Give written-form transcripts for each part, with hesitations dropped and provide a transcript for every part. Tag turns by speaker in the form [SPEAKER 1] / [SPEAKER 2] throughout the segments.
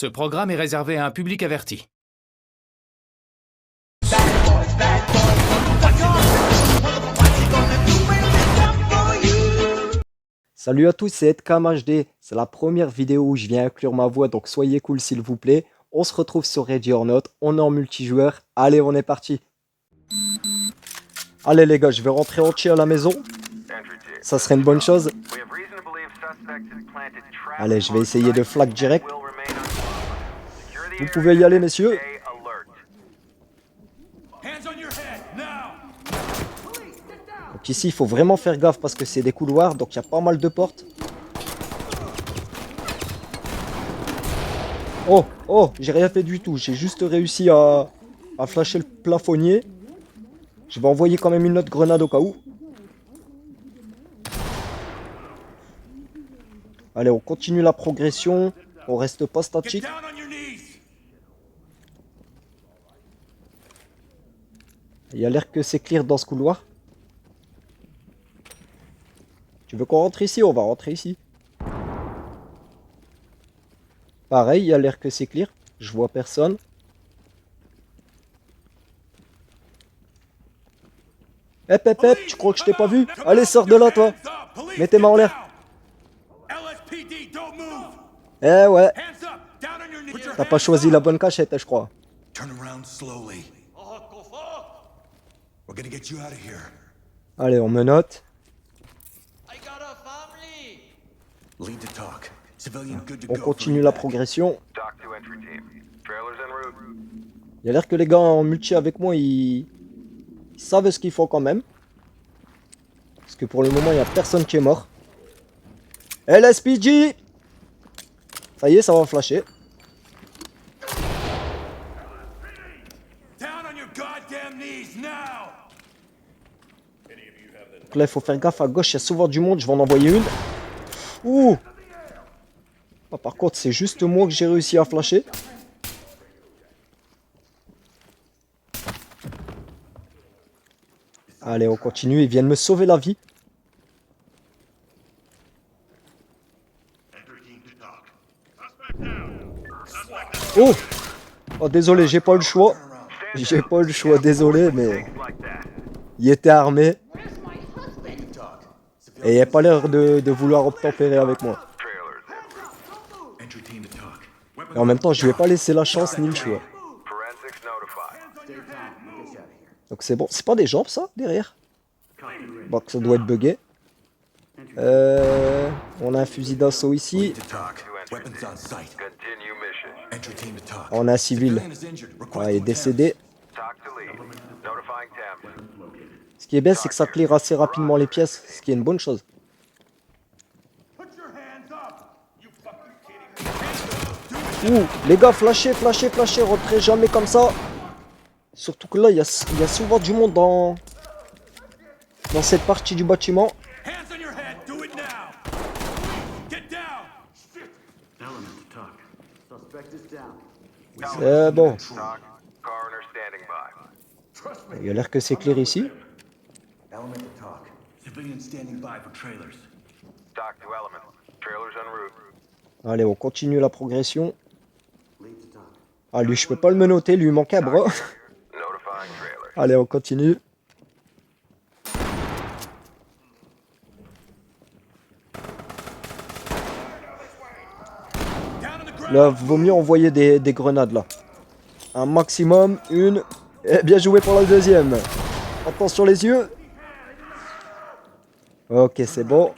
[SPEAKER 1] Ce programme est réservé à un public averti.
[SPEAKER 2] Salut à tous, c'est EdCamHD. C'est la première vidéo où je viens inclure ma voix, donc soyez cool s'il vous plaît. On se retrouve sur Ready or Not, on est en multijoueur. Allez, on est parti. Allez les gars, je vais rentrer entier à la maison. Ça serait une bonne chose. Allez, je vais essayer de flag direct. Vous pouvez y aller, messieurs. Donc ici, il faut vraiment faire gaffe parce que c'est des couloirs, donc il y a pas mal de portes. Oh, j'ai rien fait du tout. J'ai juste réussi à flasher le plafonnier. Je vais envoyer quand même une autre grenade au cas où. Allez, on continue la progression. On reste pas statique. Il y a l'air que c'est clear dans ce couloir. Tu veux qu'on rentre ici? On va rentrer ici. Pareil, il y a l'air que c'est clear. Je vois personne. Hep, tu crois que je t'ai pas vu? Allez, sors de là, toi. Mets tes mains en l'air. Eh ouais. T'as pas choisi la bonne cachette, je crois. Allez, on menotte. On continue la progression. Il y a l'air que les gars en multi avec moi, ils savent ce qu'ils font quand même. Parce que pour le moment, il n'y a personne qui est mort. LSPD! Ça y est, ça va flasher. Donc là, il faut faire gaffe à gauche, il y a souvent du monde, je vais en envoyer une. Ouh! Ah, par contre, c'est juste moi que j'ai réussi à flasher. Allez, on continue, ils viennent me sauver la vie. Oh, désolé, j'ai pas eu le choix. J'ai pas eu le choix, désolé, mais... Il était armé. Et il n'a pas l'air de vouloir obtempérer avec moi. Et en même temps, je lui ai pas laissé la chance ni le choix. Donc c'est bon. C'est pas des jambes, ça, derrière? Bon, ça doit être bugué. On a un fusil d'assaut ici. On a un civil. Ah, il est décédé. Ce qui est bien, c'est que ça clear assez rapidement les pièces, ce qui est une bonne chose. Ouh, les gars, flashez, rentrez jamais comme ça. Surtout que là, il y a souvent du monde dans cette partie du bâtiment. C'est bon. Il y a l'air que c'est clair ici. Allez, on continue la progression. Ah, lui, je peux pas le menotter, lui, il manque un bras. Allez, on continue. Là, vaut mieux envoyer des grenades, là. Un maximum, une. Et bien joué pour la deuxième. Attention les yeux. Ok, c'est bon.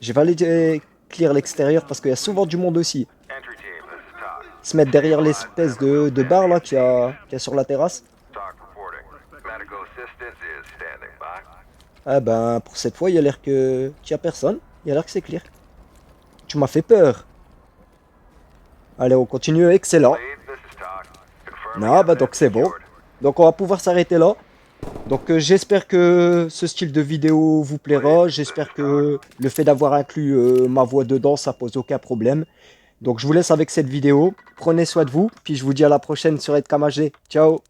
[SPEAKER 2] Je vais aller clear l'extérieur parce qu'il y a souvent du monde aussi. Ils se mettent derrière l'espèce de bar là qu'il y a sur la terrasse. Ah ben, pour cette fois, il y a l'air qu'il n'y a personne. Il y a l'air que c'est clear. Tu m'as fait peur. Allez, on continue. Excellent. Non, bah donc c'est bon. Donc on va pouvoir s'arrêter là. Donc j'espère que ce style de vidéo vous plaira. J'espère que le fait d'avoir inclus ma voix dedans, ça pose aucun problème. Donc je vous laisse avec cette vidéo. Prenez soin de vous. Puis je vous dis à la prochaine sur EdCamHD. Ciao.